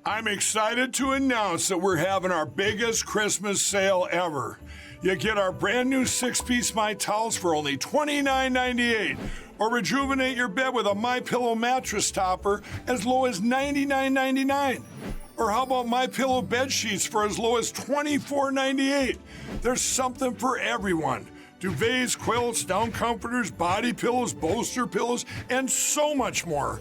I'm excited to announce that we're having our biggest Christmas sale ever. You get our brand new 6-piece My Towels for only $29.98, or rejuvenate your bed with a MyPillow mattress topper as low as $99.99. Or how about MyPillow bed sheets for as low as $24.98? There's something for everyone. Duvets, quilts, down comforters, body pillows, bolster pillows, and so much more.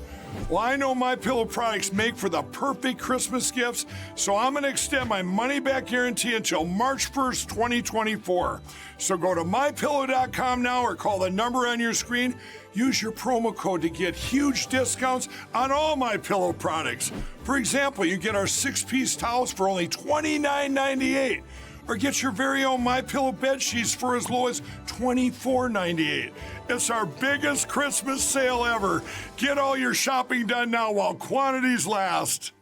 Well, I know MyPillow products make for the perfect Christmas gifts, so I'm going to extend my money-back guarantee until March 1st, 2024. So go to MyPillow.com now or call the number on your screen. Use your promo code to get huge discounts on all MyPillow products. For example, you get our 6-piece towels for only $29.98. Or get your very own MyPillow bed sheets for as low as $24.98. It's our biggest Christmas sale ever. Get all your shopping done now while quantities last.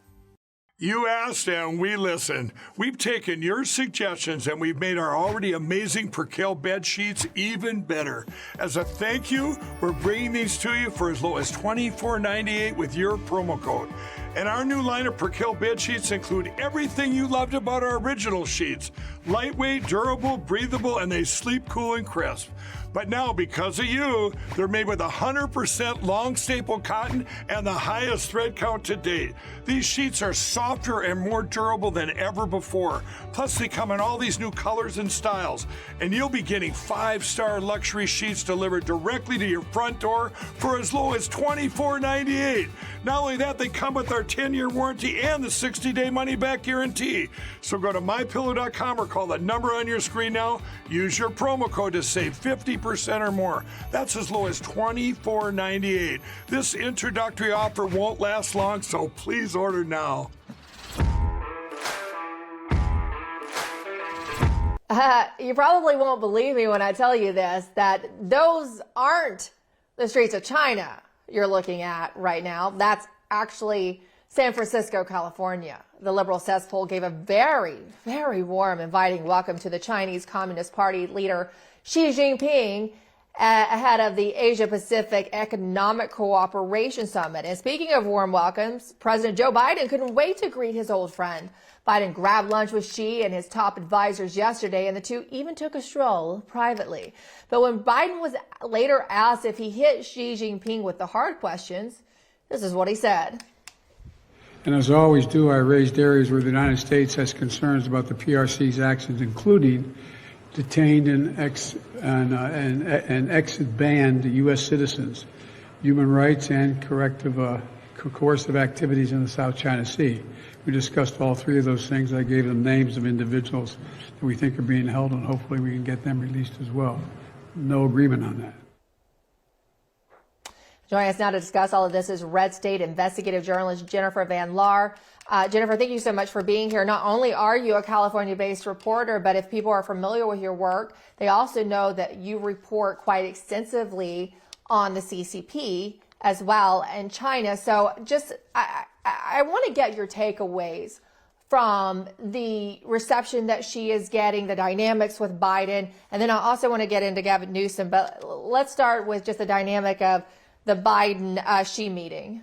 You asked and we listened. We've taken your suggestions and we've made our already amazing Percale bed sheets even better. As a thank you, we're bringing these to you for as low as $24.98 with your promo code. And our new line of Percale bed sheets include everything you loved about our original sheets. Lightweight, durable, breathable, and they sleep cool and crisp. But now, because of you, they're made with 100% long staple cotton and the highest thread count to date. These sheets are softer and more durable than ever before. Plus, they come in all these new colors and styles. And you'll be getting 5-star luxury sheets delivered directly to your front door for as low as $24.98. Not only that, they come with our 10-year warranty and the 60-day money-back guarantee. So go to MyPillow.com or call the number on your screen now. Use your promo code to save 50% or more. That's as low as $24.98. This introductory offer won't last long, so please order now. You probably won't believe me when I tell you this, that those aren't the streets of China you're looking at right now. That's actually San Francisco, California. The liberal cesspool gave a very, very warm, inviting welcome to the Chinese Communist Party leader Xi Jinping ahead of the Asia-Pacific Economic Cooperation Summit. And speaking of warm welcomes, President Joe Biden couldn't wait to greet his old friend. Biden grabbed lunch with Xi and his top advisors yesterday, and the two even took a stroll privately. But when Biden was later asked if he hit Xi Jinping with the hard questions, this is what he said. And as I always do, I raised areas where the United States has concerns about the PRC's actions, including detained and exit banned U.S. citizens, human rights, and coercive activities in the South China Sea. We discussed all three of those things. I gave them names of individuals that we think are being held, and hopefully we can get them released as well. No agreement on that. Joining us now to discuss all of this is Red State investigative journalist Jennifer Van Laar. Jennifer, thank you so much for being here. Not only are you a California-based reporter, but if people are familiar with your work, they also know that you report quite extensively on the CCP as well in China. So just, I want to get your takeaways from the reception that she is getting, the dynamics with Biden, and then I also want to get into Gavin Newsom. But let's start with just the dynamic of the Biden-Xi meeting.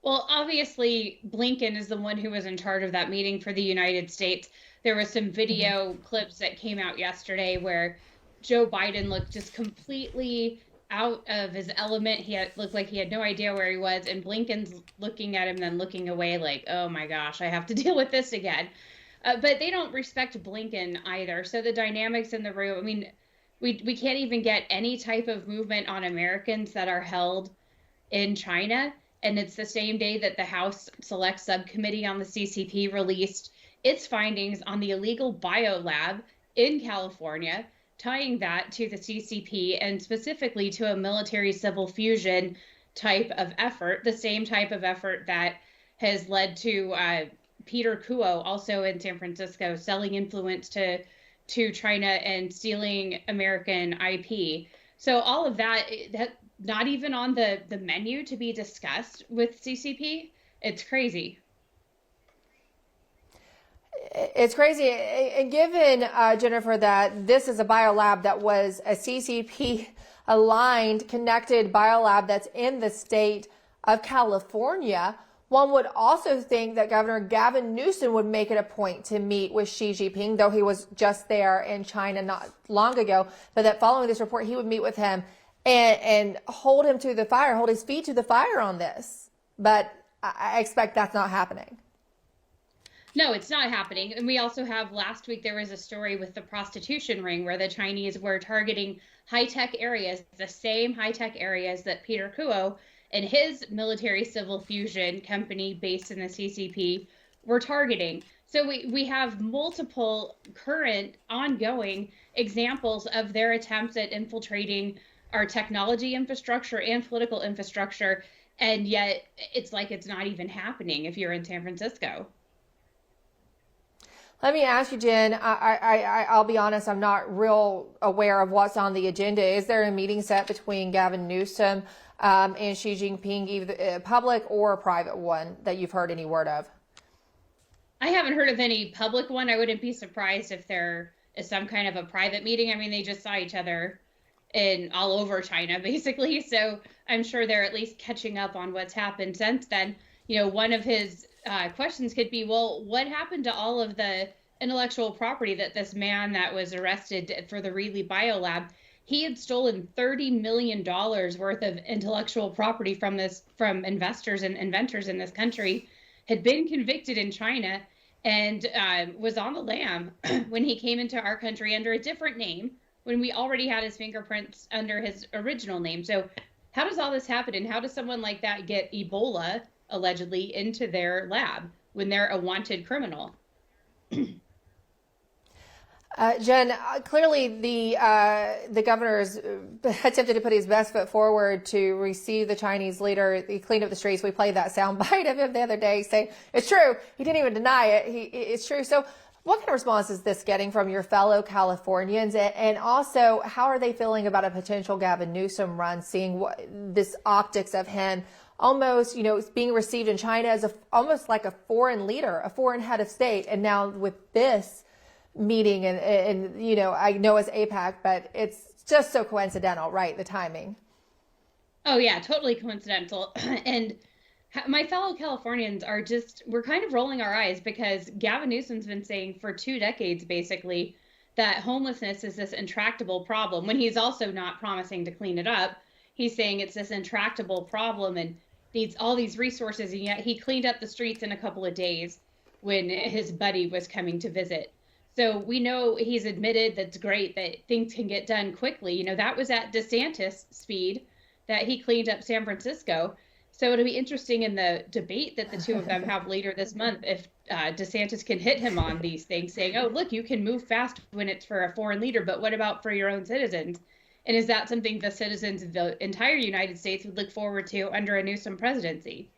Well, obviously, Blinken is the one who was in charge of that meeting for the United States. There were some video clips that came out yesterday where Joe Biden looked just completely out of his element. Looked like he had no idea where he was, and Blinken's looking at him, then looking away like, oh my gosh, I have to deal with this again. But they don't respect Blinken either. So the dynamics in the room, I mean, we can't even get any type of movement on Americans that are held in China. And it's the same day that the House Select Subcommittee on the CCP released its findings on the illegal biolab in California, tying that to the CCP and specifically to a military-civil fusion type of effort, the same type of effort that has led to Peter Kuo, also in San Francisco, selling influence to China and stealing American IP. So all of that not even on the menu to be discussed with CCP. It's crazy. It's crazy. And given, Jennifer, that this is a biolab that was a CCP aligned, connected biolab that's in the state of California, One would also think that Governor Gavin Newsom would make it a point to meet with Xi Jinping, though he was just there in China not long ago, but that following this report, he would meet with him and hold him to the fire, hold his feet to the fire on this. But I expect that's not happening. No, it's not happening. And we also have last week, there was a story with the prostitution ring where the Chinese were targeting high-tech areas, the same high-tech areas that Peter Kuo and his military civil fusion company based in the CCP were targeting. So we have multiple current ongoing examples of their attempts at infiltrating our technology infrastructure and political infrastructure. And yet it's like it's not even happening if you're in San Francisco. Let me ask you, Jen, I'll be honest, I'm not real aware of what's on the agenda. Is there a meeting set between Gavin Newsom and Xi Jinping, either a public or a private one, that you've heard any word of? I haven't heard of any public one. I wouldn't be surprised if there is some kind of a private meeting. I mean, they just saw each other in all over China, basically. So I'm sure they're at least catching up on what's happened since then. You know, one of his questions could be, well, what happened to all of the intellectual property that this man that was arrested for the Reedley Biolab, he had stolen $30 million worth of intellectual property from investors and inventors in this country, had been convicted in China, and was on the lam when he came into our country under a different name, when we already had his fingerprints under his original name. So how does all this happen? And how does someone like that get Ebola allegedly into their lab when they're a wanted criminal? Jen, clearly the governor's attempted to put his best foot forward to receive the Chinese leader. He cleaned up the streets. We played that soundbite of him the other day saying it's true. He didn't even deny it. It's true. So what kind of response is this getting from your fellow Californians? And also, how are they feeling about a potential Gavin Newsom run, seeing this optics of him almost, being received in China as almost like a foreign leader, a foreign head of state. And now with this meeting and I know it's APAC, but it's just so coincidental, right? The timing. Oh yeah, totally coincidental. And my fellow Californians we're kind of rolling our eyes because Gavin Newsom's been saying for 2 decades, basically, that homelessness is this intractable problem, when he's also not promising to clean it up. He's saying it's this intractable problem and needs all these resources, and yet he cleaned up the streets in a couple of days when his buddy was coming to visit. So we know he's admitted that's great that things can get done quickly. That was at DeSantis speed that he cleaned up San Francisco. So it'll be interesting in the debate that the two of them have later this month if DeSantis can hit him on these things, saying, oh, look, you can move fast when it's for a foreign leader, but what about for your own citizens? And is that something the citizens of the entire United States would look forward to under a Newsom presidency?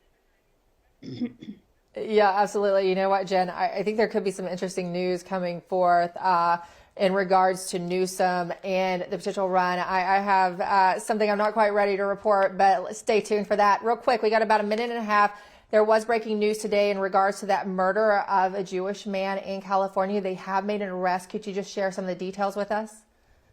Yeah, absolutely. You know what, Jen? I think there could be some interesting news coming forth in regards to Newsom and the potential run. I have something I'm not quite ready to report, but stay tuned for that. Real quick, we got about a minute and a half. There was breaking news today in regards to that murder of a Jewish man in California. They have made an arrest. Could you just share some of the details with us,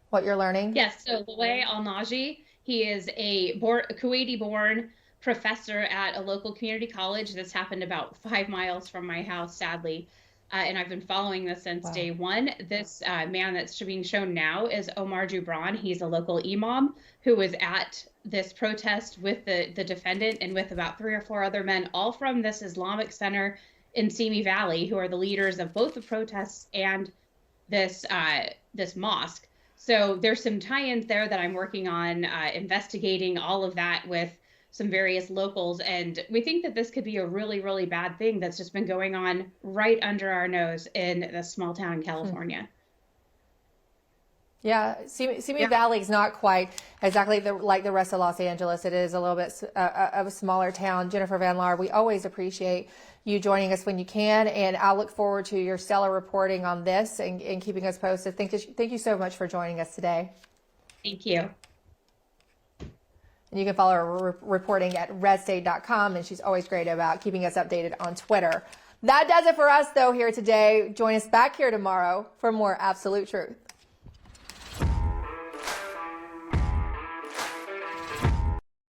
what you're learning? Yes, so Louay Al-Naji, he is a Kuwaiti-born professor at a local community college. This happened about 5 miles from my house, sadly. And I've been following this since day one. This man that's being shown now is Omar Jubran. He's a local imam who was at this protest with the defendant and with about 3 or 4 other men, all from this Islamic center in Simi Valley, who are the leaders of both the protests and this mosque. So there's some tie-ins there that I'm working on, investigating all of that with some various locals. And we think that this could be a really, really bad thing that's just been going on right under our nose in a small town in California. Yeah, Simi Valley is not quite exactly like the rest of Los Angeles. It is a little bit of a smaller town. Jennifer Van Laar, we always appreciate you joining us when you can, and I'll look forward to your stellar reporting on this and keeping us posted. Thank you so much for joining us today. Thank you. And you can follow her reporting at redstate.com, and she's always great about keeping us updated on Twitter. That does it for us, though, here today. Join us back here tomorrow for more Absolute Truth.